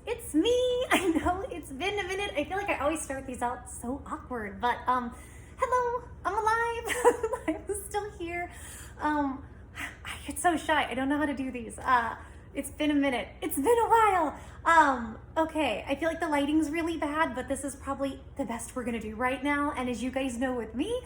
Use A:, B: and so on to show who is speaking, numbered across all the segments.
A: it's me. I know it's been a minute. I feel like I always start these out so awkward, but hello, I'm alive. I'm still here. I get so shy. I don't know how to do these. It's been a minute. It's been a while. Okay, I feel like the lighting's really bad, but this is probably the best we're gonna do right now. And as you guys know with me,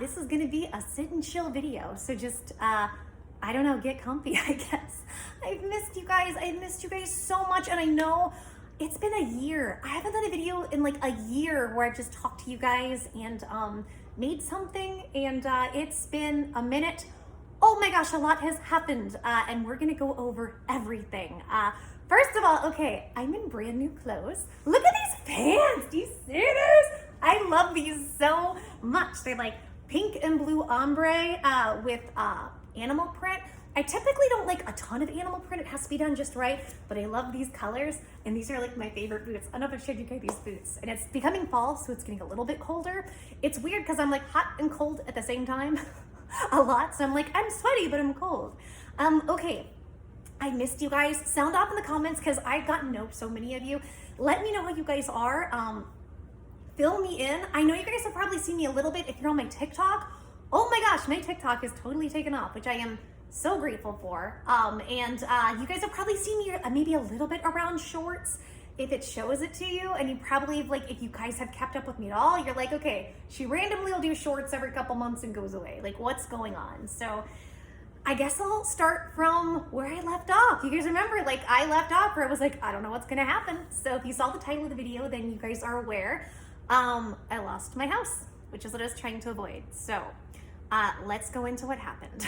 A: this is gonna be a sit and chill video. So just, I don't know, get comfy, I guess. I've missed you guys. I've missed you guys so much. And I know it's been a year. I haven't done a video in like a year where I've just talked to you guys and made something. And it's been a minute. Oh my gosh, a lot has happened. And we're gonna go over everything. First of all, okay, I'm in brand new clothes. Look at these pants. Do you see this? I love these so much. They're like pink and blue ombre with animal print. I typically don't like a ton of animal print. It has to be done just right, but I love these colors, and these are like my favorite boots. I don't know if I've showed you guys these boots, and it's becoming fall, so it's getting a little bit colder. It's weird because I'm like hot and cold at the same time a lot, so I'm like, I'm sweaty, but I'm cold. Okay, I missed you guys. Sound off in the comments because I've gotten to know so many of you. Let me know how you guys are. Fill me in. I know you guys have probably seen me a little bit if you're on my TikTok. Oh my gosh, my TikTok is totally taken off, which I am so grateful for. And you guys have probably seen me maybe a little bit around shorts if it shows it to you. And you probably, like, if you guys have kept up with me at all, you're like, okay, she randomly will do shorts every couple months and goes away. Like, what's going on? So I guess I'll start from where I left off. You guys remember, like, I left off where I was like, I don't know what's gonna happen. So if you saw the title of the video, then you guys are aware. I lost my house, which is what I was trying to avoid. So let's go into what happened.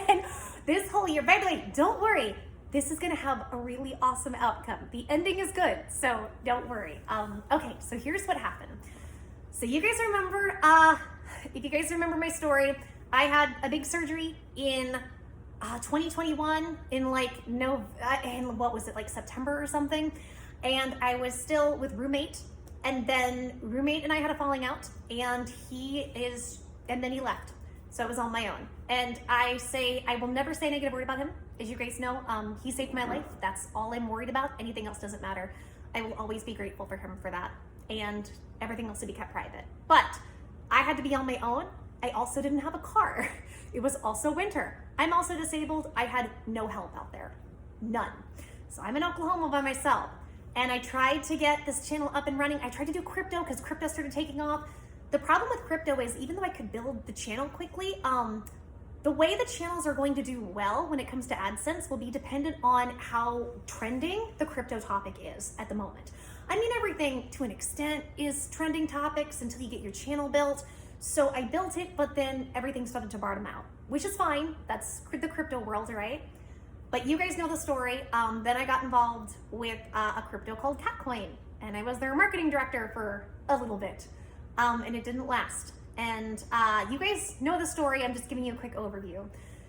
A: And this whole year, by the way, don't worry, this is gonna have a really awesome outcome. The ending is good, so don't worry. Okay, so here's what happened. So you guys remember, if you guys remember my story, I had a big surgery in 2021 in like in what was it, like September or something, and I was still with roommate, and then roommate and I had a falling out, and then he left. So I was on my own. And I will never say a negative word about him. As you guys know, he saved my life. That's all I'm worried about. Anything else doesn't matter. I will always be grateful for him for that. And everything else to be kept private. But I had to be on my own. I also didn't have a car. It was also winter. I'm also disabled. I had no help out there. None. So I'm in Oklahoma by myself. And I tried to get this channel up and running. I tried to do crypto because crypto started taking off. The problem with crypto is even though I could build the channel quickly, the way the channels are going to do well when it comes to AdSense will be dependent on how trending the crypto topic is at the moment. I mean, everything to an extent is trending topics until you get your channel built. So I built it, but then everything started to bottom out, which is fine. That's the crypto world, right? But you guys know the story. Then I got involved with a crypto called Catcoin, and I was their marketing director for a little bit. And it didn't last. And you guys know the story. I'm just giving you a quick overview.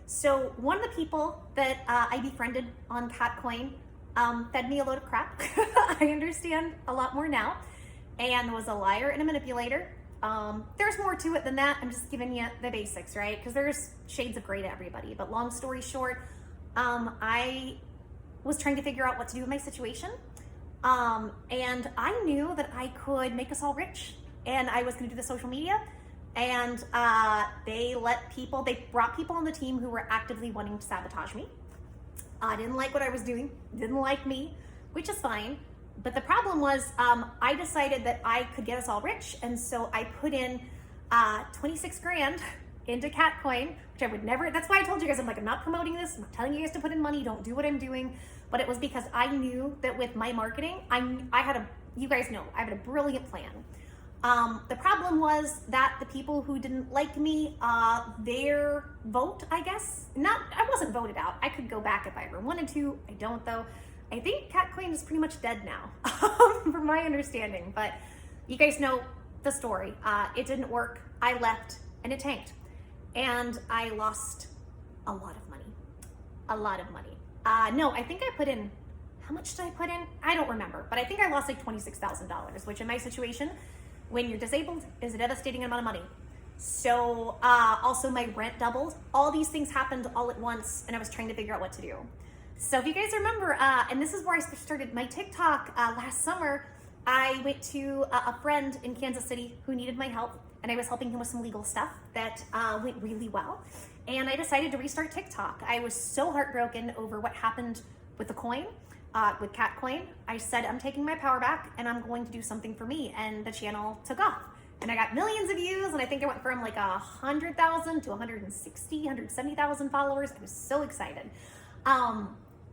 A: So one of the people that I befriended on Catcoin fed me a load of crap. I understand a lot more now, and was a liar and a manipulator. There's more to it than that. I'm just giving you the basics, right? Because there's shades of gray to everybody. But long story short, I was trying to figure out what to do with my situation. And I knew that I could make us all rich. And I was going to do the social media, and they brought people on the team who were actively wanting to sabotage me. Didn't like what I was doing, didn't like me, which is fine. But the problem was I decided that I could get us all rich, and so I put in 26 grand into Catcoin, which I would never, that's why I told you guys, I'm like, I'm not promoting this, I'm not telling you guys to put in money, don't do what I'm doing. But it was because I knew that with my marketing, you guys know, I had a brilliant plan. The problem was that the people who didn't like me, their vote, I guess, I wasn't voted out. I could go back if I ever wanted to. I don't though. I think Catcoin is pretty much dead now, from my understanding, but you guys know the story. It didn't work. I left and it tanked, and I lost a lot of money, No, I think I put in, how much did I put in? I don't remember, but I think I lost like $26,000, which in my situation, when you're disabled, is a devastating amount of money. So also my rent doubled. All these things happened all at once, and I was trying to figure out what to do. So if you guys remember, and this is where I started my TikTok last summer, I went to a friend in Kansas City who needed my help, and I was helping him with some legal stuff that went really well. And I decided to restart TikTok. I was so heartbroken over what happened with the coin, with Catcoin. I said, I'm taking my power back and I'm going to do something for me. And the channel took off. And I got millions of views, and I think I went from like 100,000 to 170,000 followers. I was so excited.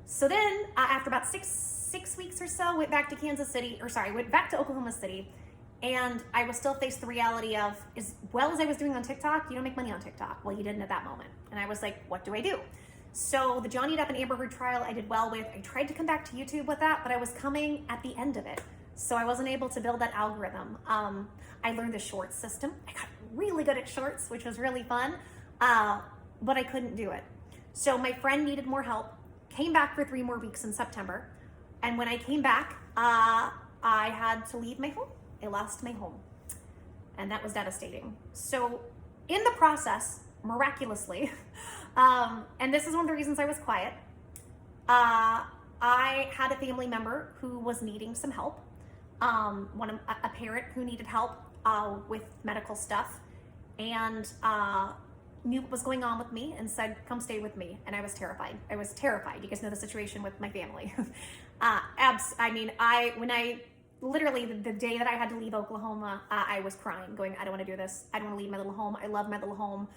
A: So then after about six weeks or so, went back to went back to Oklahoma City, and I was still faced the reality of, as well as I was doing on TikTok, you don't make money on TikTok. Well, you didn't at that moment. And I was like, what do I do? So the Johnny Depp and Amber Heard trial I did well with. I tried to come back to YouTube with that, but I was coming at the end of it. So I wasn't able to build that algorithm. I learned the shorts system. I got really good at shorts, which was really fun, but I couldn't do it. So my friend needed more help, came back for 3 more weeks in September. And when I came back, I had to leave my home. I lost my home. And that was devastating. So in the process, miraculously, and this is one of the reasons I was quiet, I had a family member who was needing some help. A parent who needed help with medical stuff, and knew what was going on with me and said, come stay with me. And I was terrified. You guys know the situation with my family. Literally the day that I had to leave Oklahoma, I was crying, going, I don't want to do this. I don't want to leave my little home. I love my little home.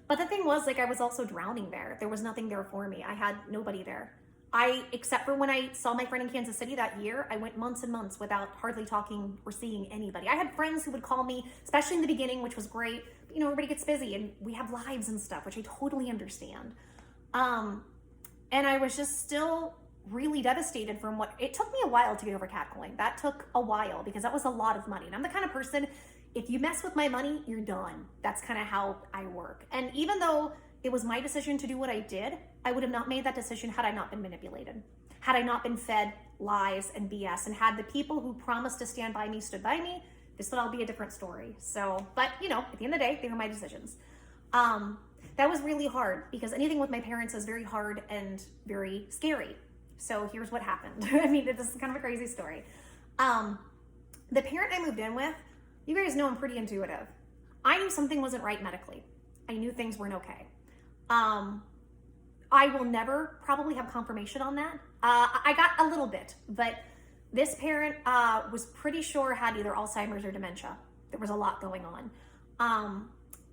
A: But the thing was, like, I was also drowning there. There was nothing there for me. I had nobody there. Except for when I saw my friend in Kansas City that year, I went months and months without hardly talking or seeing anybody. I had friends who would call me, especially in the beginning, which was great. But, you know, everybody gets busy and we have lives and stuff, which I totally understand. And I was just still really devastated from it took me a while to get over Catcoin. That took a while because that was a lot of money. And I'm the kind of person, if you mess with my money, you're done. That's kind of how I work. And even though it was my decision to do what I did, I would have not made that decision had I not been manipulated, had I not been fed lies and BS, and had the people who promised to stand by me stood by me. This would all be a different story. So, but you know, at the end of the day, they were my decisions. That was really hard because anything with my parents is very hard and very scary. So here's what happened. I mean, this is kind of a crazy story. The parent I moved in with, you guys know I'm pretty intuitive. I knew something wasn't right medically. I knew things weren't okay. I will never probably have confirmation on that. I got a little bit, but this parent was pretty sure had either Alzheimer's or dementia. There was a lot going on.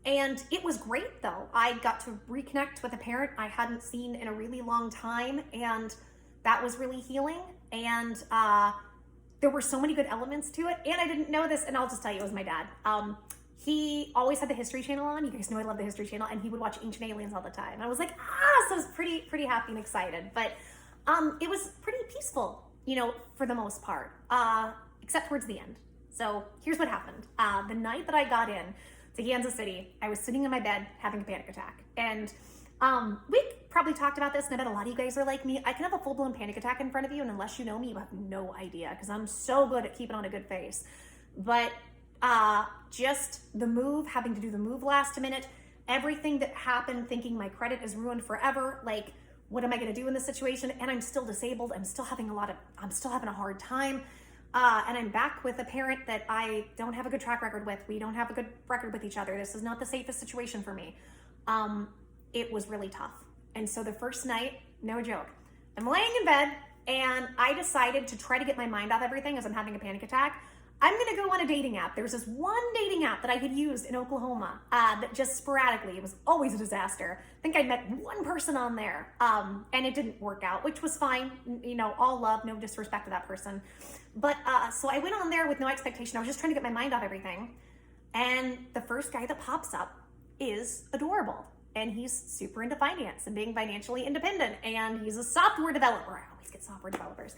A: And it was great though. I got to reconnect with a parent I hadn't seen in a really long time, and that was really healing. And there were so many good elements to it. And I didn't know this, and I'll just tell you, it was my dad. He always had the History Channel on. You guys know I love the History Channel, and he would watch Ancient Aliens all the time. And I was like, so I was pretty happy and excited. But it was pretty peaceful, you know, for the most part, except towards the end. So here's what happened. The night that I got in to Kansas City, I was sitting in my bed having a panic attack. And we probably talked about this, and I bet a lot of you guys are like me. I can have a full-blown panic attack in front of you, and unless you know me, you have no idea, because I'm so good at keeping on a good face. But just the move, having to do the move last minute, everything that happened, thinking my credit is ruined forever, like, what am I going to do in this situation? And I'm still disabled. I'm still having a hard time. And I'm back with a parent that I don't have a good track record with. We don't have a good record with each other. This is not the safest situation for me. It was really tough. And so the first night, no joke, I'm laying in bed and I decided to try to get my mind off everything as I'm having a panic attack. I'm gonna go on a dating app. There's this one dating app that I had used in Oklahoma that just sporadically, it was always a disaster. I think I met one person on there and it didn't work out, which was fine. You know, all love, no disrespect to that person. But so I went on there with no expectation. I was just trying to get my mind off everything. And the first guy that pops up is adorable. And he's super into finance and being financially independent. And he's a software developer. I always get software developers.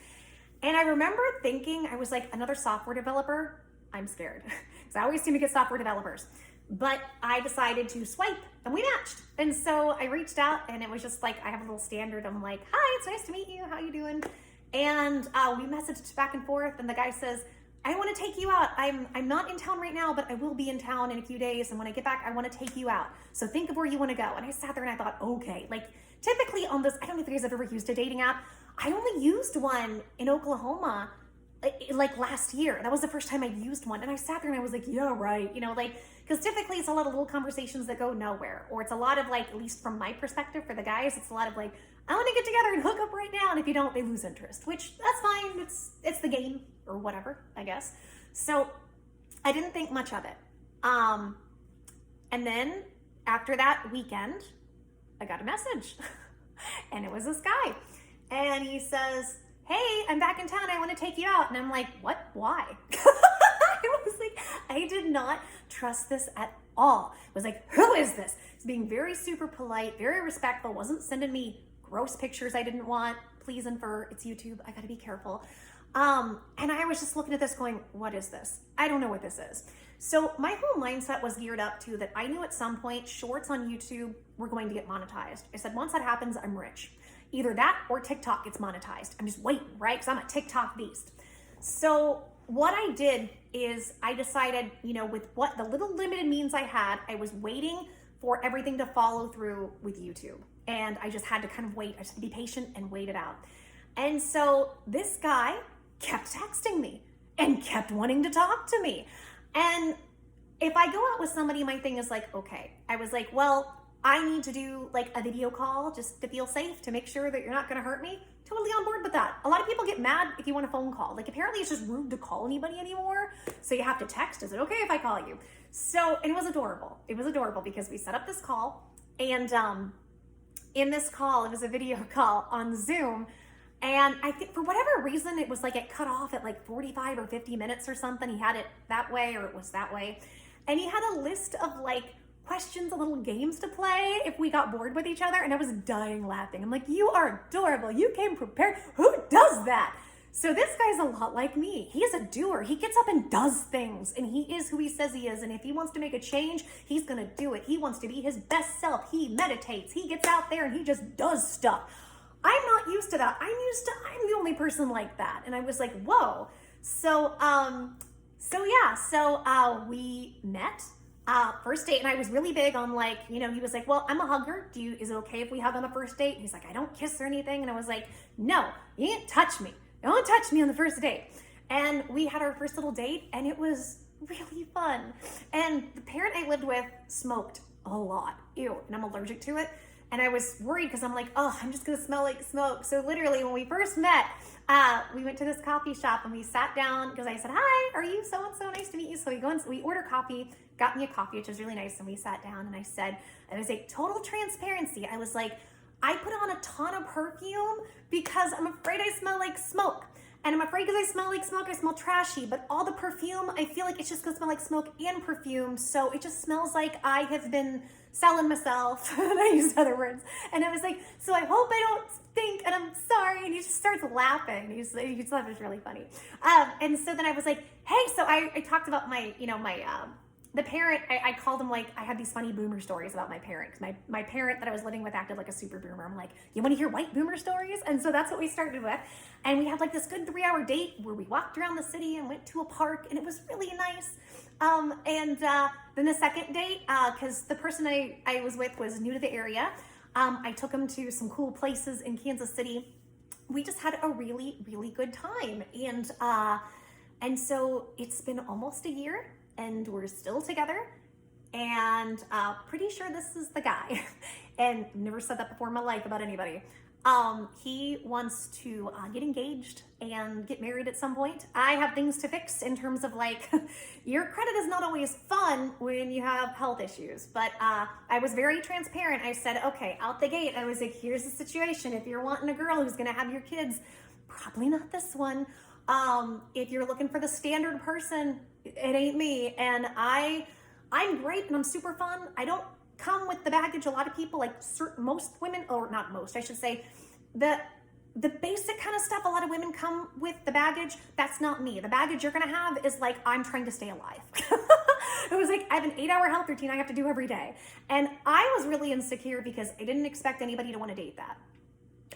A: And I remember thinking, I was like, another software developer? I'm scared. Because I always seem to get software developers. But I decided to swipe and we matched. And so I reached out and it was just like, I have a little standard. I'm like, hi, it's nice to meet you. How you doing? And we messaged back and forth and the guy says, I want to take you out. I'm not in town right now, but I will be in town in a few days. And when I get back, I want to take you out. So think of where you want to go. And I sat there and I thought, okay, like typically on this, I don't know if you guys have ever used a dating app, I only used one in Oklahoma like last year. That was the first time I used one. And I sat there and I was like, yeah, right. You know, like, because typically it's a lot of little conversations that go nowhere. Or it's a lot of like, at least from my perspective for the guys, it's a lot of like, I want to get together and hook up right now. And if you don't, they lose interest, which that's fine. It's the game or whatever, I guess. So I didn't think much of it. And then after that weekend, I got a message and it was this guy. And he says, hey, I'm back in town. I want to take you out. And I'm like, what? Why? I was like, I did not trust this at all. I was like, who is this? He's being very super polite, very respectful, wasn't sending me gross pictures I didn't want. Please infer, it's YouTube. I got to be careful. And I was just looking at this going, what is this? I don't know what this is. So my whole mindset was geared up to that I knew at some point shorts on YouTube were going to get monetized. I said, once that happens, I'm rich. Either that or TikTok gets monetized. I'm just waiting, right? Because I'm a TikTok beast. So what I did is I decided, you know, with what the little limited means I had, I was waiting for everything to follow through with YouTube. And I just had to kind of wait. I just had to be patient and wait it out. And so this guy kept texting me and kept wanting to talk to me. And if I go out with somebody, my thing is like, okay, I was like, well, I need to do like a video call just to feel safe, to make sure that you're not going to hurt me. Totally on board with that. A lot of people get mad if you want a phone call. Like apparently it's just rude to call anybody anymore. So you have to text. Is it okay if I call you? So, and it was adorable. It was adorable because we set up this call, and in this call, it was a video call on Zoom. And I think for whatever reason, it was like it cut off at like 45 or 50 minutes or something. He had it that way or it was that way. And he had a list of like questions and little games to play if we got bored with each other. And I was dying laughing. I'm like, you are adorable. You came prepared. Who does that? So this guy's a lot like me. He is a doer. He gets up and does things, and he is who he says he is. And if he wants to make a change, he's going to do it. He wants to be his best self. He meditates. He gets out there and he just does stuff. I'm not used to that. I'm the only person like that. And I was like, whoa. So we met, first date. And I was really big on like, you know, he was like, well, I'm a hugger. Is it okay if we hug on the first date? He's like, I don't kiss or anything. And I was like, no, you can't touch me. Don't touch me on the first date. And we had our first little date and it was really fun. And the parent I lived with smoked a lot. Ew. And I'm allergic to it. And I was worried because I'm like, oh, I'm just going to smell like smoke. So literally when we first met, we went to this coffee shop and we sat down because I said, hi, are you so-and-so? Nice to meet you. So we order coffee, got me a coffee, which was really nice. And we sat down and I was like, total transparency. I was like, I put on a ton of perfume because I'm afraid I smell like smoke. And I'm afraid because I smell like smoke, I smell trashy. But all the perfume, I feel like it's just going to smell like smoke and perfume. So it just smells like I have been selling myself. And I used other words. And I was like, so I hope I don't stink. And I'm sorry. And he just starts laughing. He thought it was really funny. And so then I was like, hey, so I talked about the parent, I called him like, I had these funny boomer stories about my parent. My parent that I was living with acted like a super boomer. I'm like, you want to hear white boomer stories? And so that's what we started with. And we had like this good 3-hour date where we walked around the city and went to a park and it was really nice. Then the second date, because the person I was with was new to the area, I took him to some cool places in Kansas City. We just had a really, really good time. And so it's been almost a year. And we're still together, and pretty sure this is the guy. And never said that before in my life about anybody. He wants to get engaged and get married at some point. I have things to fix in terms of like, your credit is not always fun when you have health issues. But I was very transparent. I said, okay, out the gate, I was like, here's the situation. If you're wanting a girl who's gonna have your kids, probably not this one. If you're looking for the standard person, it ain't me. And I'm great and I'm super fun. I don't come with the baggage. A lot of people, like most women, or not most, I should say, the basic kind of stuff a lot of women come with the baggage. That's not me. The baggage you're going to have is like, I'm trying to stay alive. It was like, I have an 8-hour health routine I have to do every day. And I was really insecure because I didn't expect anybody to want to date that.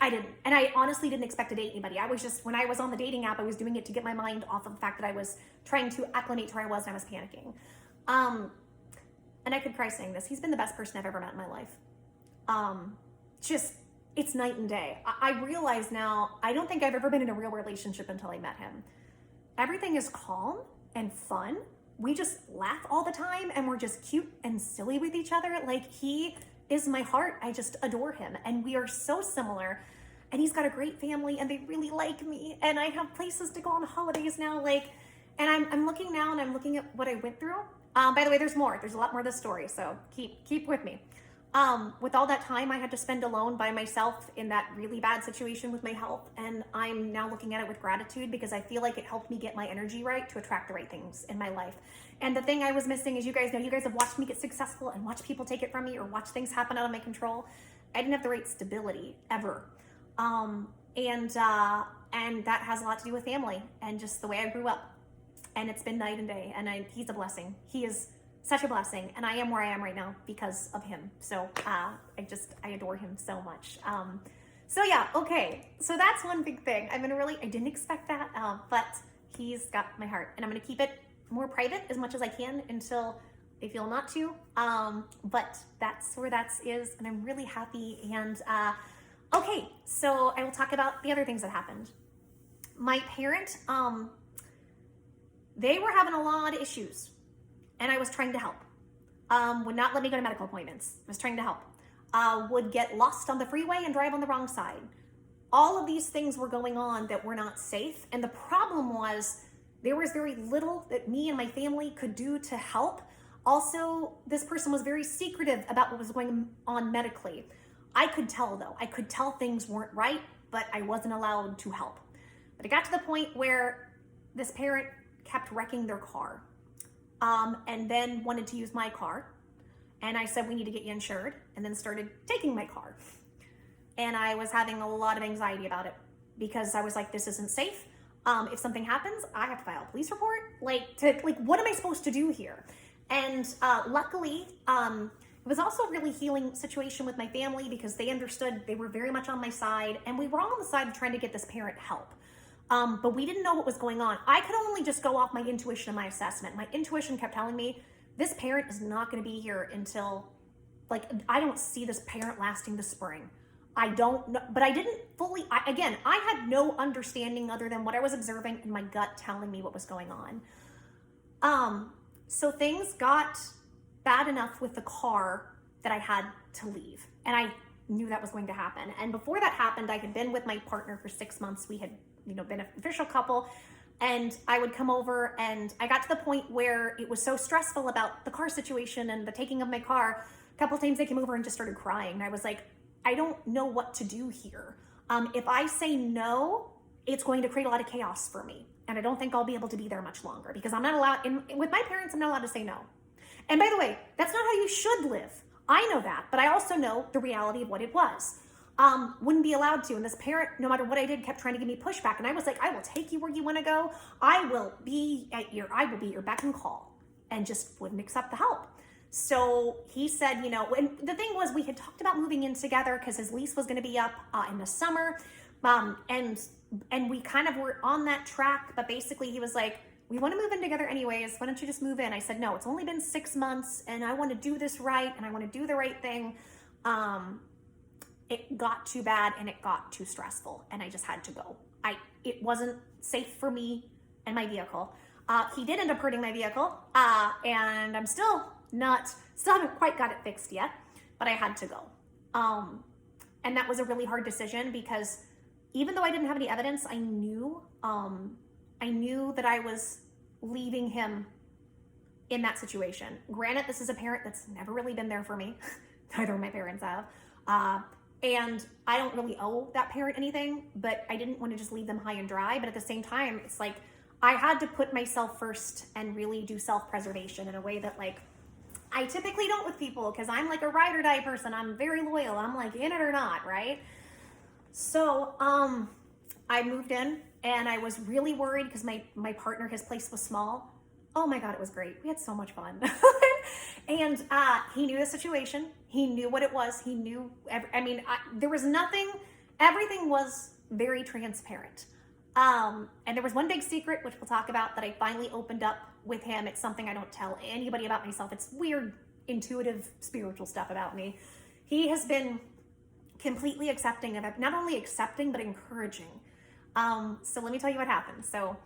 A: I didn't. And I honestly didn't expect to date anybody. I was just, when I was on the dating app, I was doing it to get my mind off of the fact that I was trying to acclimate to where I was and I was panicking. And I could cry saying this. He's been the best person I've ever met in my life. it's night and day. I realize now, I don't think I've ever been in a real relationship until I met him. Everything is calm and fun. We just laugh all the time and we're just cute and silly with each other. Like, he is my heart. I just adore him. And we are so similar. And he's got a great family and they really like me. And I have places to go on holidays now. Like, and I'm looking now and I'm looking at what I went through. By the way, there's more. There's a lot more to the story. So keep with me. With all that time I had to spend alone by myself in that really bad situation with my health, and I'm now looking at it with gratitude because I feel like it helped me get my energy right to attract the right things in my life. And the thing I was missing, as you guys know, you guys have watched me get successful and watch people take it from me or watch things happen out of my control. I didn't have the right stability ever. And that has a lot to do with family and just the way I grew up. And it's been night and day, and he's a blessing. He is such a blessing, and I am where I am right now because of him. So I adore him so much. So yeah, okay. So that's one big thing. I didn't expect that, but he's got my heart, and I'm gonna keep it more private as much as I can until I feel not to. But that's where that is, and I'm really happy. And okay, so I will talk about the other things that happened. My parent, they were having a lot of issues. And I was trying to help. Would not let me go to medical appointments. I was trying to help. Would get lost on the freeway and drive on the wrong side. All of these things were going on that were not safe. And the problem was there was very little that me and my family could do to help. Also, this person was very secretive about what was going on medically. I could tell though. I could tell things weren't right, but I wasn't allowed to help. But it got to the point where this parent kept wrecking their car. And then wanted to use my car. And I said, we need to get you insured, and then started taking my car. And I was having a lot of anxiety about it because I was like, this isn't safe. If something happens, I have to file a police report. What am I supposed to do here? And luckily, it was also a really healing situation with my family because they understood, they were very much on my side, and we were all on the side of trying to get this parent help. But we didn't know what was going on. I could only just go off my intuition and my assessment. My intuition kept telling me, this parent is not going to be here until, I don't see this parent lasting the spring. I don't know, but I didn't fully, I had no understanding other than what I was observing and my gut telling me what was going on. So things got bad enough with the car that I had to leave. And I knew that was going to happen. And before that happened, I had been with my partner for 6 months. We had been an official couple, and I would come over, and I got to the point where it was so stressful about the car situation and the taking of my car. A couple of times they came over and just started crying. And I was like, I don't know what to do here. If I say no, it's going to create a lot of chaos for me. And I don't think I'll be able to be there much longer because I'm not allowed, with my parents, I'm not allowed to say no. And by the way, that's not how you should live. I know that, but I also know the reality of what it was. Wouldn't be allowed to. And this parent, no matter what I did, kept trying to give me pushback. And I was like, I will take you where you want to go. I will be your beck and call, and just wouldn't accept the help. So he said, and the thing was, we had talked about moving in together because his lease was going to be up in the summer. And we kind of were on that track, but basically he was like, we want to move in together anyways. Why don't you just move in? I said, no, it's only been 6 months and I want to do this right. And I want to do the right thing. It got too bad and it got too stressful and I just had to go. It wasn't safe for me and my vehicle. He did end up hurting my vehicle, and I'm still haven't quite got it fixed yet, but I had to go. And that was a really hard decision because even though I didn't have any evidence, I knew that I was leaving him in that situation. Granted, this is a parent that's never really been there for me. Neither of my parents have. And I don't really owe that parent anything, but I didn't want to just leave them high and dry. But at the same time, it's like I had to put myself first and really do self-preservation in a way that I typically don't with people because I'm like a ride or die person. I'm very loyal. I'm like in it or not, right? So I moved in and I was really worried because my partner, his place was small. Oh my God, it was great. We had so much fun. And he knew the situation. He knew what it was. He knew, there was nothing, everything was very transparent. And there was one big secret, which we'll talk about, that I finally opened up with him. It's something I don't tell anybody about myself. It's weird, intuitive, spiritual stuff about me. He has been completely accepting of it, not only accepting, but encouraging. So let me tell you what happened. So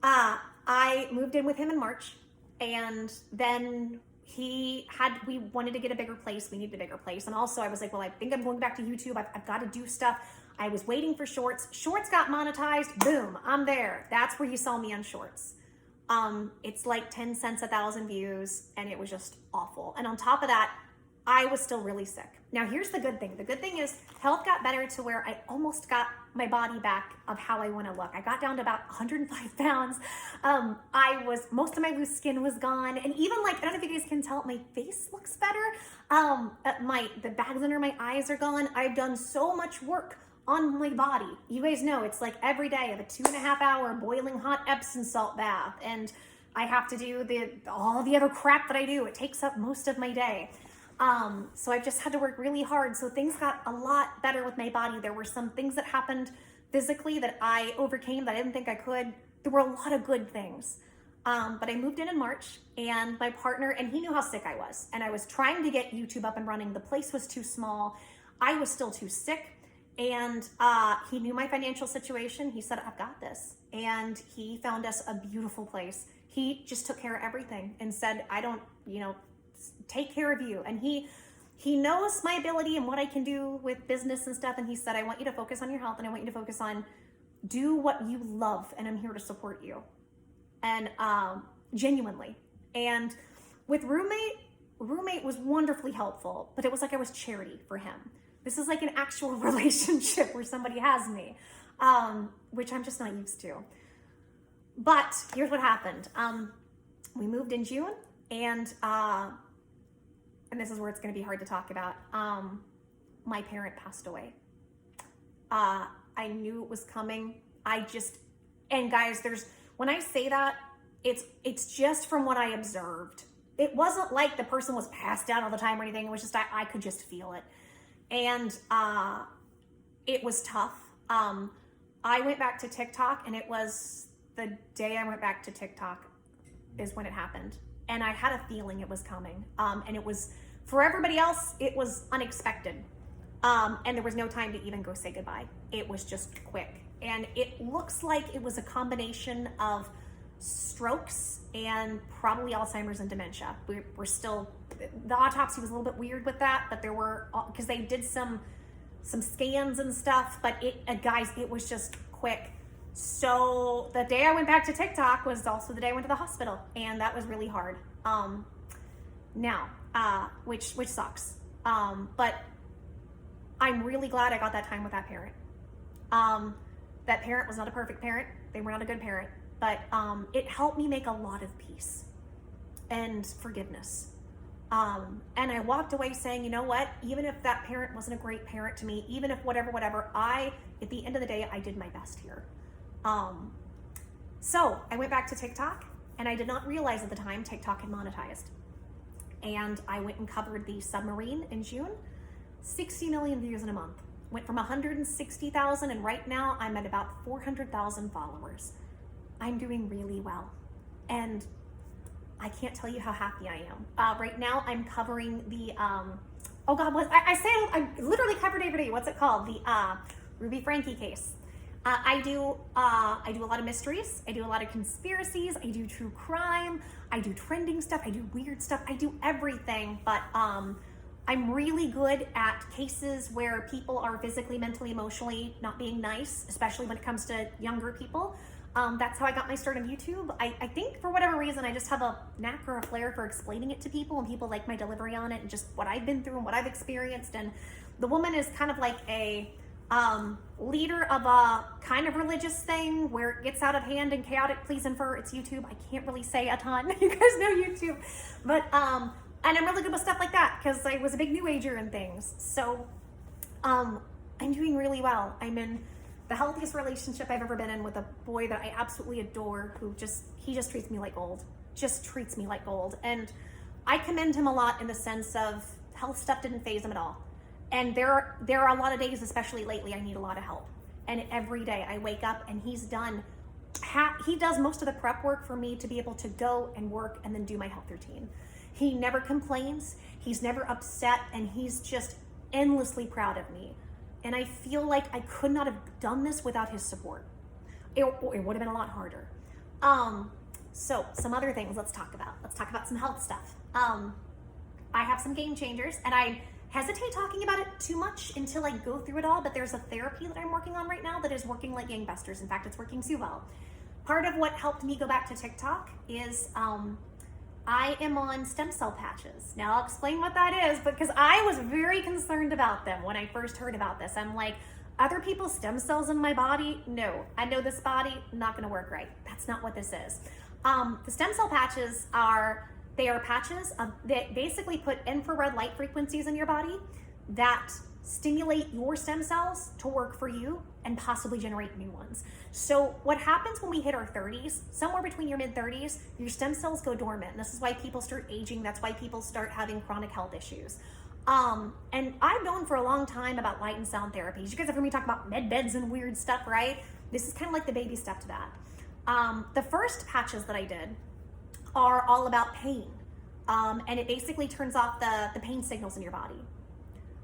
A: I moved in with him in March, and then we wanted to get a bigger place. We needed a bigger place. And also I was like, well, I think I'm going back to YouTube. I've got to do stuff. I was waiting for Shorts. Shorts got monetized. Boom, I'm there. That's where you saw me on Shorts. It's like 10 cents 1,000 views, and it was just awful. And on top of that, I was still really sick. Now here's the good thing. The good thing is health got better to where I almost got my body back of how I want to look. I got down to about 105 pounds. Most of my loose skin was gone. And even like, I don't know if you guys can tell, my face looks better. The bags under my eyes are gone. I've done so much work on my body. You guys know it's like every day I have a 2.5 hour boiling hot Epsom salt bath, and I have to do all the other crap that I do. It takes up most of my day. So I've just had to work really hard. So things got a lot better with my body. There were some things that happened physically that I overcame that I didn't think I could. There were a lot of good things. But I moved in March, and my partner, and he knew how sick I was. And I was trying to get YouTube up and running. The place was too small. I was still too sick. And he knew my financial situation. He said, I've got this. And he found us a beautiful place. He just took care of everything and said, I don't, take care of you. And he knows my ability and what I can do with business and stuff. And he said, I want you to focus on your health, and I want you to focus on do what you love. And I'm here to support you. And genuinely. And with roommate was wonderfully helpful, but it was like I was charity for him. This is like an actual relationship where somebody has me, which I'm just not used to. But here's what happened. We moved in June, and this is where it's going to be hard to talk about. My parent passed away. I knew it was coming. And guys, when I say that, it's just from what I observed. It wasn't like the person was passed out all the time or anything. It was just, I could just feel it. And it was tough. I went back to TikTok, and it was the day I went back to TikTok is when it happened. And I had a feeling it was coming. And it was, for everybody else, it was unexpected. And there was no time to even go say goodbye. It was just quick. And it looks like it was a combination of strokes and probably Alzheimer's and dementia. We're still, the autopsy was a little bit weird with that, but there were, because they did some scans and stuff, but guys, it was just quick. So the day I went back to TikTok was also the day I went to the hospital, and that was really hard. Which sucks. But I'm really glad I got that time with that parent. That parent was not a perfect parent. They were not a good parent, but it helped me make a lot of peace and forgiveness. And I walked away saying, you know what, even if that parent wasn't a great parent to me, even if whatever, at the end of the day, I did my best here. So I went back to TikTok, and I did not realize at the time TikTok had monetized. And I went and covered the submarine in June, 60 million views in a month. Went from 160,000, and right now I'm at about 400,000 followers. I'm doing really well. And I can't tell you how happy I am. Right now I'm covering the, I literally covered every day. What's it called? The Ruby Franke case. I do a lot of mysteries. I do a lot of conspiracies. I do true crime. I do trending stuff. I do weird stuff. I do everything, but I'm really good at cases where people are physically, mentally, emotionally not being nice, especially when it comes to younger people. That's how I got my start on YouTube. I think for whatever reason, I just have a knack or a flair for explaining it to people, and people like my delivery on it and just what I've been through and what I've experienced. And the woman is kind of like a leader of a kind of religious thing where it gets out of hand and chaotic. Please infer it's YouTube. I can't really say a ton. You guys know YouTube. But, and I'm really good with stuff like that because I was a big new ager and things. So, I'm doing really well. I'm in the healthiest relationship I've ever been in with a boy that I absolutely adore, he just treats me like gold. Just treats me like gold. And I commend him a lot in the sense of health stuff didn't faze him at all. And there are a lot of days, especially lately, I need a lot of help. And every day I wake up and he does most of the prep work for me to be able to go and work and then do my health routine. He never complains. He's never upset. And he's just endlessly proud of me. And I feel like I could not have done this without his support. It would have been a lot harder. So some other things let's talk about. Let's talk about some health stuff. I have some game changers, and I hesitate talking about it too much until I go through it all, but there's a therapy that I'm working on right now that is working like gangbusters. In fact, it's working too well. Part of what helped me go back to TikTok is I am on stem cell patches. Now I'll explain what that is, because I was very concerned about them when I first heard about this. I'm like, other people's stem cells in my body? No, I know this body, not gonna work right. That's not what this is. The stem cell patches are patches that basically put infrared light frequencies in your body that stimulate your stem cells to work for you and possibly generate new ones. So what happens when we hit our 30s, somewhere between your mid-30s, your stem cells go dormant. And this is why people start aging. That's why people start having chronic health issues. And I've known for a long time about light and sound therapies. You guys have heard me talk about med beds and weird stuff, right? This is kind of like the baby step to that. The first patches that I did are all about pain. And it basically turns off the pain signals in your body.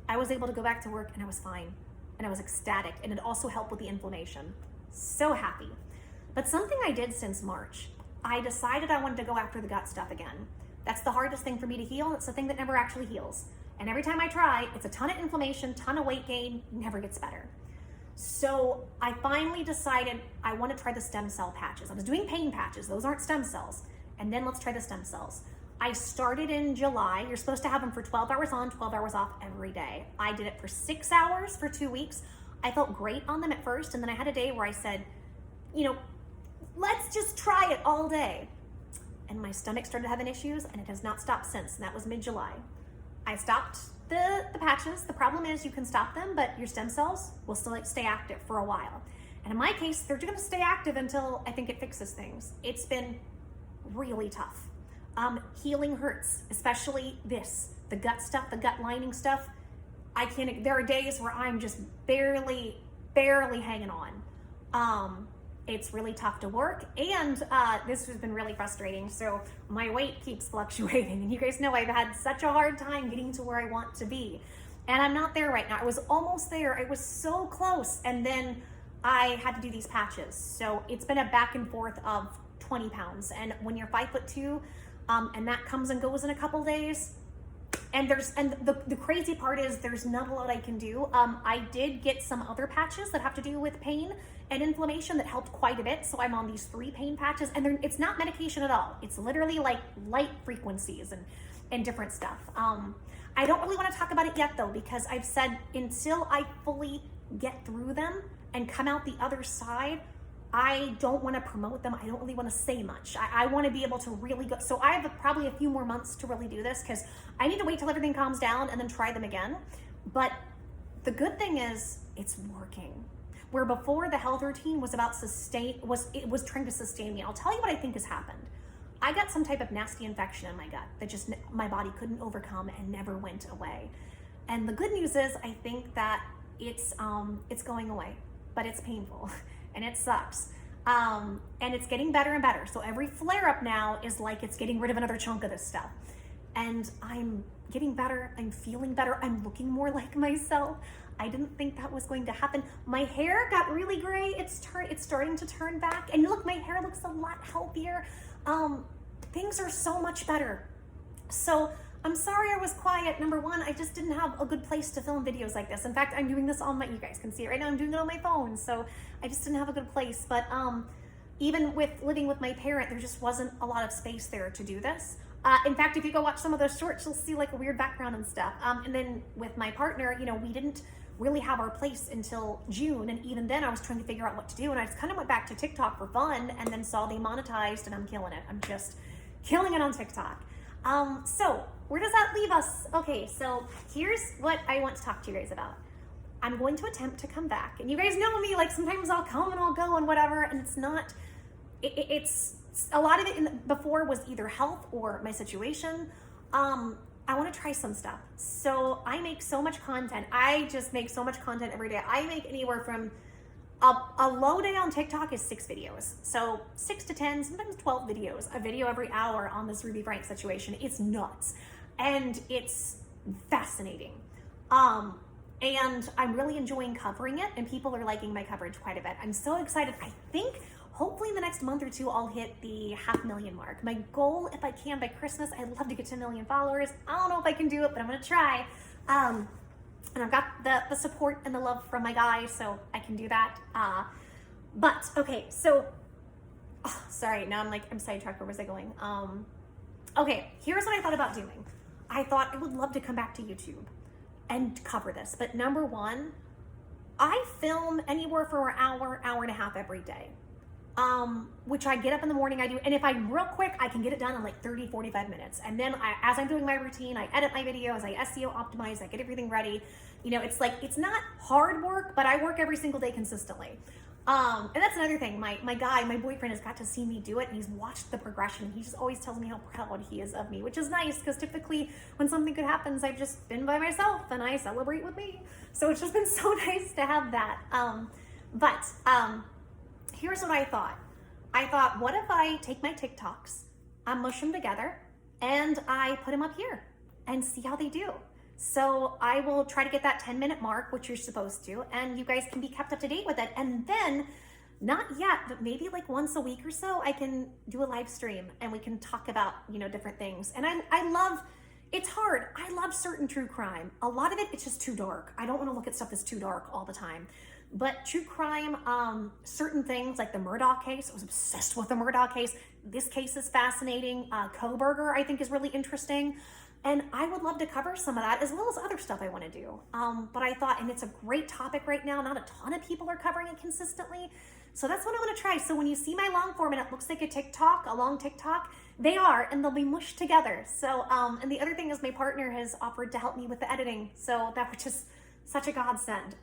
A: I was able to go back to work and I was fine. And I was ecstatic. And it also helped with the inflammation. So happy. But something I did since March, I decided I wanted to go after the gut stuff again. That's the hardest thing for me to heal. It's the thing that never actually heals. And every time I try, it's a ton of inflammation, ton of weight gain, never gets better. So I finally decided I want to try the stem cell patches. I was doing pain patches. Those aren't stem cells. And then let's try the stem cells. I started in July. You're supposed to have them for 12 hours on, 12 hours off every day. I did it for 6 hours for 2 weeks. I felt great on them at first. And then I had a day where I said, let's just try it all day. And my stomach started having issues, and it has not stopped since. And that was mid-July. I stopped the patches. The problem is you can stop them, but your stem cells will still stay active for a while. And in my case, they're going to stay active until I think it fixes things. It's been really tough. Healing hurts, especially the gut stuff, the gut lining stuff. There are days where I'm just barely hanging on. It's really tough to work, and this has been really frustrating. So my weight keeps fluctuating, and you guys know I've had such a hard time getting to where I want to be, and I'm not there right now. I was almost there. I was so close, and then I had to do these patches. So it's been a back and forth of 20 pounds, and when you're 5'2", and that comes and goes in a couple days. And the crazy part is there's not a lot I can do. I did get some other patches that have to do with pain and inflammation that helped quite a bit. So I'm on these 3 pain patches, and it's not medication at all. It's literally like light frequencies and different stuff. I don't really want to talk about it yet though, because I've said until I fully get through them and come out the other side, I don't want to promote them. I don't really want to say much. I want to be able to really go. So I have probably a few more months to really do this, because I need to wait till everything calms down and then try them again. But the good thing is it's working. Where before the health routine was about it was trying to sustain me. I'll tell you what I think has happened. I got some type of nasty infection in my gut that just my body couldn't overcome and never went away. And the good news is I think that it's going away, but it's painful. And it sucks. And it's getting better and better. So every flare up now is like it's getting rid of another chunk of this stuff. And I'm getting better. I'm feeling better. I'm looking more like myself. I didn't think that was going to happen. My hair got really gray. It's starting to turn back. And look, my hair looks a lot healthier. Things are so much better. So I'm sorry I was quiet. Number one, I just didn't have a good place to film videos like this. In fact, I'm doing this you guys can see it right now. I'm doing it on my phone. So I just didn't have a good place. But even with living with my parent, there just wasn't a lot of space there to do this. In fact, if you go watch some of those shorts, you'll see like a weird background and stuff. And then with my partner, we didn't really have our place until June. And even then I was trying to figure out what to do. And I just kind of went back to TikTok for fun and then saw they monetized, and I'm killing it. I'm just killing it on TikTok. So where does that leave us? Okay, so here's what I want to talk to you guys about. I'm going to attempt to come back, and you guys know me, like sometimes I'll come and I'll go and whatever, and it's a lot of it before was either health or my situation. I want to try some stuff. So I make so much content. I just make so much content every day. I make anywhere from a low day on TikTok is 6 videos. So 6 to 10, sometimes 12 videos, a video every hour on this Ruby Frank situation. It's nuts. And it's fascinating. And I'm really enjoying covering it, and people are liking my coverage quite a bit. I'm so excited. I think hopefully in the next month or two, I'll hit the 500,000 mark. My goal, if I can, by Christmas, I'd love to get to 1 million followers. I don't know if I can do it, but I'm gonna try. And I've got the support and the love from my guys, so I can do that. But okay, so, sorry, now I'm sidetracked. Where was I going? Okay, here's what I thought about doing. I thought I would love to come back to YouTube and cover this, but number one, I film anywhere from an hour and a half every day. Which I get up in the morning, I do, and if I'm real quick, I can get it done in like 30, 45 minutes. And then as I'm doing my routine, I edit my videos, I SEO optimize, I get everything ready. You know, it's like, it's not hard work, but I work every single day consistently. And that's another thing, my boyfriend has got to see me do it, and he's watched the progression. He just always tells me how proud he is of me, which is nice, because typically when something good happens, I've just been by myself and I celebrate with me. So it's just been so nice to have that. Here's what I thought. I thought, what if I take my TikToks, I mush them together, and I put them up here and see how they do. So I will try to get that 10-minute mark, which you're supposed to, and you guys can be kept up to date with it. And then, not yet, but maybe like once a week or so, I can do a live stream and we can talk about, you know, different things. And I love, it's hard. I love certain true crime. A lot of it, it's just too dark. I don't want to look at stuff that's too dark all the time. But true crime, certain things like the Murdaugh case, I was obsessed with the Murdaugh case. This case is fascinating. Kohberger, I think, is really interesting. And I would love to cover some of that, as well as other stuff I want to do. But I thought, and it's a great topic right now, not a ton of people are covering it consistently. So that's what I want to try. So when you see my long form and it looks like a long TikTok, they are, and they'll be mushed together. So, and the other thing is my partner has offered to help me with the editing. So that was just such a godsend.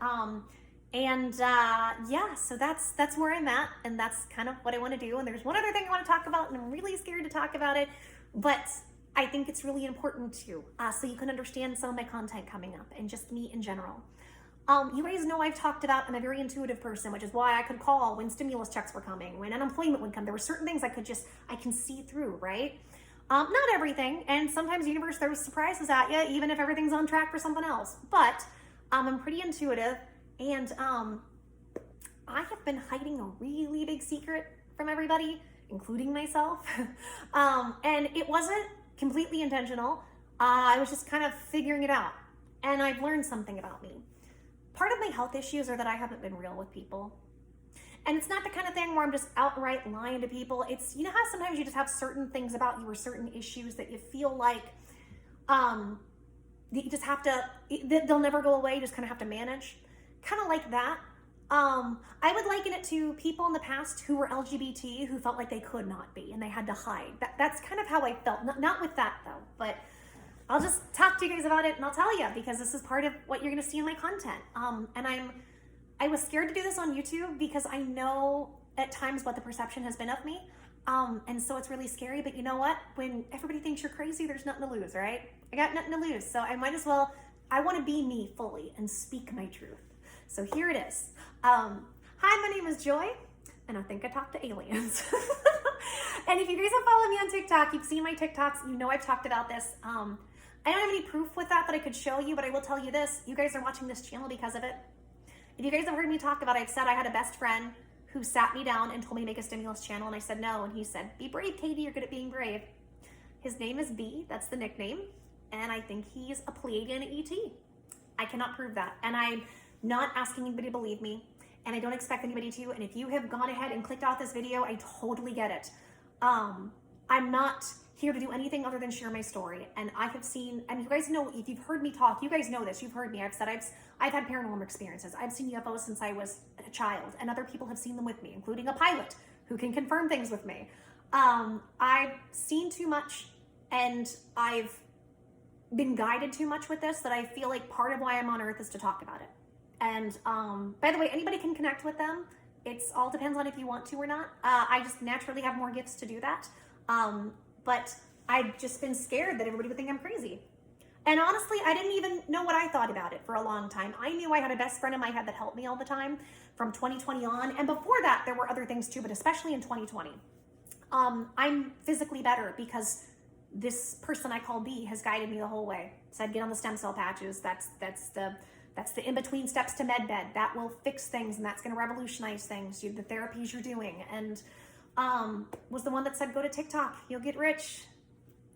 A: Yeah, so that's where I'm at, and that's kind of what I want to do. And there's one other thing I want to talk about, and I'm really scared to talk about it, but I think it's really important too, so you can understand some of my content coming up and just me in general. You guys know I've talked about I'm a very intuitive person, which is why I could call when stimulus checks were coming, when unemployment would come. There were certain things I can see through, right? Not everything, and sometimes the universe throws surprises at you, even if everything's on track for something else. But I'm pretty intuitive, and I have been hiding a really big secret from everybody, including myself. And it wasn't completely intentional. I was just kind of figuring it out, and I've learned something about me. Part of my health issues are that I haven't been real with people. And it's not the kind of thing where I'm just outright lying to people. It's, you know how sometimes you just have certain things about you or certain issues that you feel like you just have to, they'll never go away, you just kind of have to manage. Kind of like that. I would liken it to people in the past who were LGBT who felt like they could not be and they had to hide. That's kind of how I felt. Not with that though, but I'll just talk to you guys about it and I'll tell you, because this is part of what you're going to see in my content. And I was scared to do this on YouTube because I know at times what the perception has been of me. And so it's really scary, but you know what? When everybody thinks you're crazy, there's nothing to lose, right? I got nothing to lose. So I might as well, I want to be me fully and speak my truth. So here it is. Hi, my name is Joy, and I think I talk to aliens. And if you guys have followed me on TikTok, you've seen my TikToks, you know I've talked about this. I don't have any proof with that I could show you, but I will tell you this. You guys are watching this channel because of it. If you guys have heard me talk about it, I've said I had a best friend who sat me down and told me to make a stimulus channel, and I said no, and he said, be brave, Katie, you're good at being brave. His name is B, that's the nickname, and I think he's a Pleiadian ET. I cannot prove that, and I'm not asking anybody to believe me, and I don't expect anybody to, and if you have gone ahead and clicked off this video, I totally get it. I'm not here to do anything other than share my story, and I have seen, and you guys know, if you've heard me talk, you guys know this, you've heard me, I've said I've had paranormal experiences. I've seen UFOs since I was a child, and other people have seen them with me, including a pilot who can confirm things with me. I've seen too much, and I've been guided too much with this that I feel like part of why I'm on Earth is to talk about it. And by the way, anybody can connect with them. It's all depends on if you want to or not. I just naturally have more gifts to do that. But I've just been scared that everybody would think I'm crazy. And honestly, I didn't even know what I thought about it for a long time. I knew I had a best friend in my head that helped me all the time from 2020 on. And before that, there were other things too, but especially in 2020. I'm physically better because this person I call B has guided me the whole way. Said, get on the stem cell patches. That's the in-between steps to MedBed. That will fix things, and that's going to revolutionize things, the therapies you're doing. And was the one that said, go to TikTok, you'll get rich.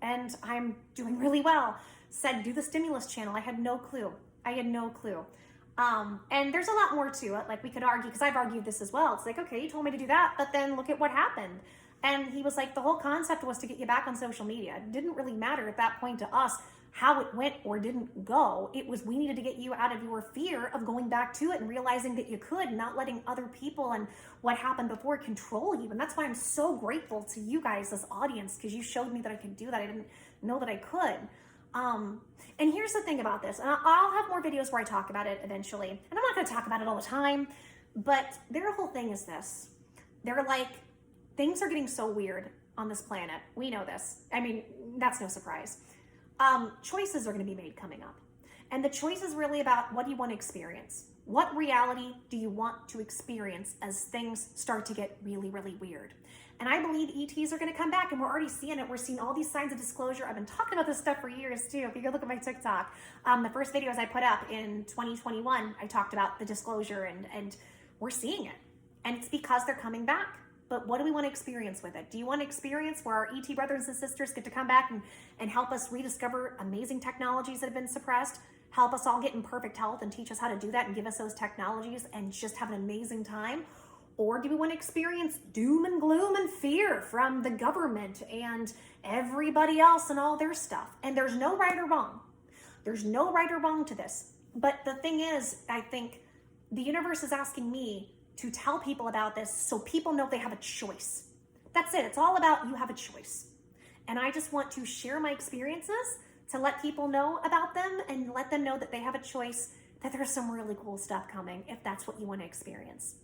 A: And I'm doing really well. Said, do the stimulus channel. I had no clue. And there's a lot more to it. Like, we could argue, because I've argued this as well. It's like, okay, you told me to do that, but then look at what happened. And he was like, the whole concept was to get you back on social media. It didn't really matter at that point to us how it went or didn't go. It was, we needed to get you out of your fear of going back to it and realizing that you could, not letting other people and what happened before control you. And that's why I'm so grateful to you guys, this audience, because you showed me that I could do that. I didn't know that I could. And here's the thing about this, and I'll have more videos where I talk about it eventually. And I'm not going to talk about it all the time, but their whole thing is this. They're like, things are getting so weird on this planet. We know this. I mean, that's no surprise. Choices are going to be made coming up. And the choice is really about, what do you want to experience? What reality do you want to experience as things start to get really, really weird? And I believe ETs are going to come back, and we're already seeing it. We're seeing all these signs of disclosure. I've been talking about this stuff for years too. If you go look at my TikTok, the first videos I put up in 2021, I talked about the disclosure, and we're seeing it. And it's because they're coming back. But what do we want to experience with it? Do you want to experience where our ET brothers and sisters get to come back and help us rediscover amazing technologies that have been suppressed, help us all get in perfect health and teach us how to do that and give us those technologies and just have an amazing time? Or do we want to experience doom and gloom and fear from the government and everybody else and all their stuff? And there's no right or wrong. There's no right or wrong to this. But the thing is, I think the universe is asking me to tell people about this so people know they have a choice. That's it. It's all about, you have a choice. And I just want to share my experiences to let people know about them and let them know that they have a choice, that there's some really cool stuff coming if that's what you want to experience.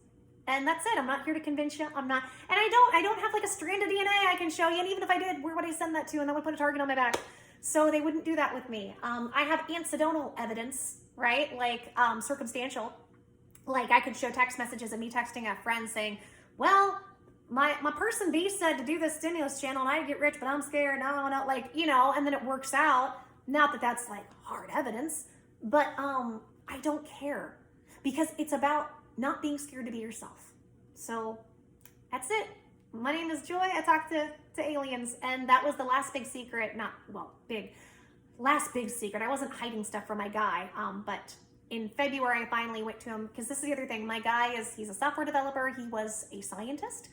A: And that's it. I'm not here to convince you. I'm not, and I don't have like a strand of DNA I can show you. And even if I did, where would I send that to? And I would put a target on my back. So they wouldn't do that with me. I have anecdotal evidence, right? Like circumstantial. Like, I could show text messages of me texting a friend saying, well, my person B said to do this stimulus channel and I'd get rich, but I'm scared. No, like, and then it works out. Not that that's like hard evidence, but I don't care, because it's about not being scared to be yourself. So that's it. My name is Joy. I talk to aliens, and that was the last big secret. Last big secret. I wasn't hiding stuff from my guy, but in February, I finally went to him, because this is the other thing. My guy he's a software developer. He was a scientist,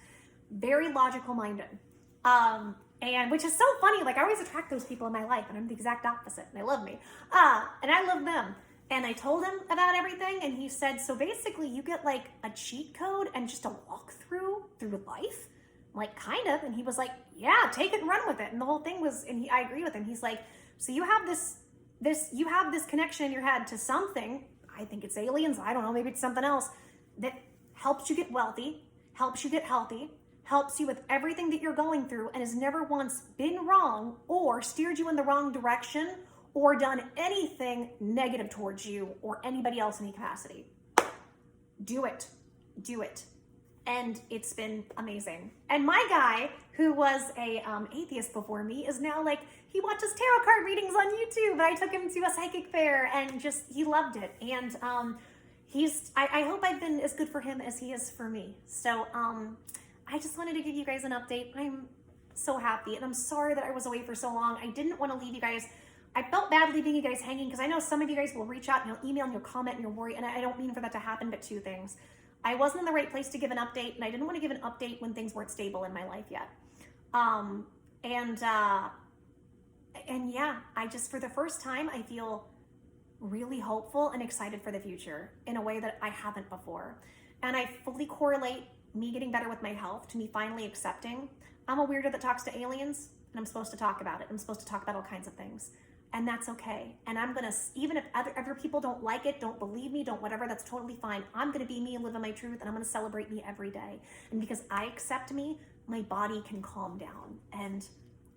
A: very logical minded. And which is so funny. Like, I always attract those people in my life, and I'm the exact opposite, and they love me. And I love them. And I told him about everything, and he said, so basically you get like a cheat code and just a walkthrough through life? I'm like, kind of. And he was like, yeah, take it and run with it. And the whole thing was, and I agree with him. He's like, so you have this connection in your head to something. I think it's aliens. I don't know. Maybe it's something else that helps you get wealthy, helps you get healthy, helps you with everything that you're going through, and has never once been wrong or steered you in the wrong direction or done anything negative towards you or anybody else in any capacity. Do it. And it's been amazing. And my guy, who was a atheist before me, is now like, he watches tarot card readings on YouTube, and I took him to a psychic fair, and just, he loved it. And I hope I've been as good for him as he is for me. So I just wanted to give you guys an update. I'm so happy, and I'm sorry that I was away for so long. I didn't want to leave you guys. I felt bad leaving you guys hanging, because I know some of you guys will reach out and you'll email and you'll comment and you'll worry, and I don't mean for that to happen, but two things. I wasn't in the right place to give an update, and I didn't want to give an update when things weren't stable in my life yet. And yeah, I just, for the first time, I feel really hopeful and excited for the future in a way that I haven't before. And I fully correlate me getting better with my health to me finally accepting I'm a weirdo that talks to aliens, and I'm supposed to talk about it. I'm supposed to talk about all kinds of things. And that's okay. And I'm gonna, even if other people don't like it, don't believe me, don't whatever, that's totally fine. I'm gonna be me and live in my truth, and I'm gonna celebrate me every day. And because I accept me, my body can calm down. And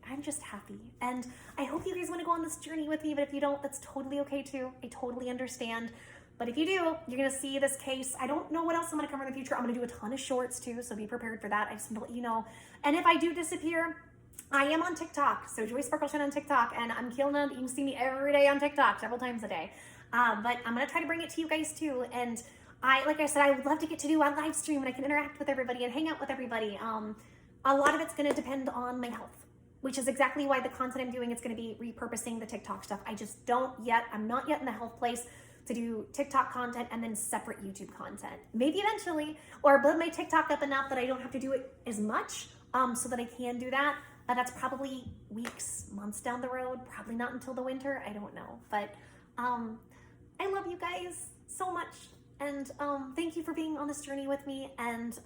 A: I'm just happy. And I hope you guys wanna go on this journey with me, but if you don't, that's totally okay too. I totally understand. But if you do, you're gonna see this case. I don't know what else I'm gonna cover in the future. I'm gonna do a ton of shorts too, so be prepared for that. I just want to let you know. And if I do disappear, I am on TikTok, so Joy Sparkleshine on TikTok, and I'm killing it. You can see me every day on TikTok, several times a day. But I'm gonna try to bring it to you guys too. And like I said, I would love to get to do a live stream and I can interact with everybody and hang out with everybody. A lot of it's gonna depend on my health, which is exactly why the content I'm doing is gonna be repurposing the TikTok stuff. I just don't yet, I'm not yet in the health place to do TikTok content and then separate YouTube content. Maybe eventually, or build my TikTok up enough that I don't have to do it as much, so that I can do that. That's probably weeks, months down the road, probably not until the winter, I don't know. But I love you guys so much, and thank you for being on this journey with me. And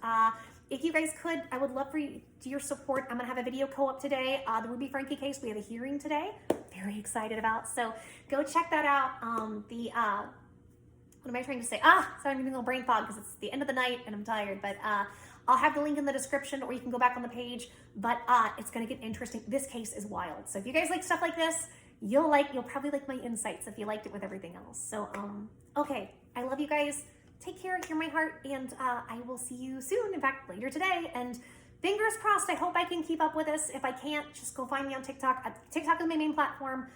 A: if you guys could, I would love for your support. I'm gonna have a video co-op today. The Ruby Frankie case, we have a hearing today. Very excited about, so go check that out. What am I trying to say? So I'm getting a little brain fog because it's the end of the night and I'm tired, but I'll have the link in the description, or you can go back on the page, but it's gonna get interesting. This case is wild. So if you guys like stuff like this, you'll probably like my insights if you liked it with everything else. So, okay, I love you guys. Take care, hear my heart, and I will see you soon. In fact, later today, and fingers crossed, I hope I can keep up with this. If I can't, just go find me on TikTok. TikTok is my main platform,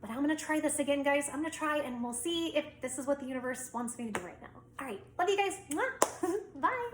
A: but I'm gonna try this again, guys. I'm gonna try, and we'll see if this is what the universe wants me to do right now. All right, love you guys. Mwah. Bye.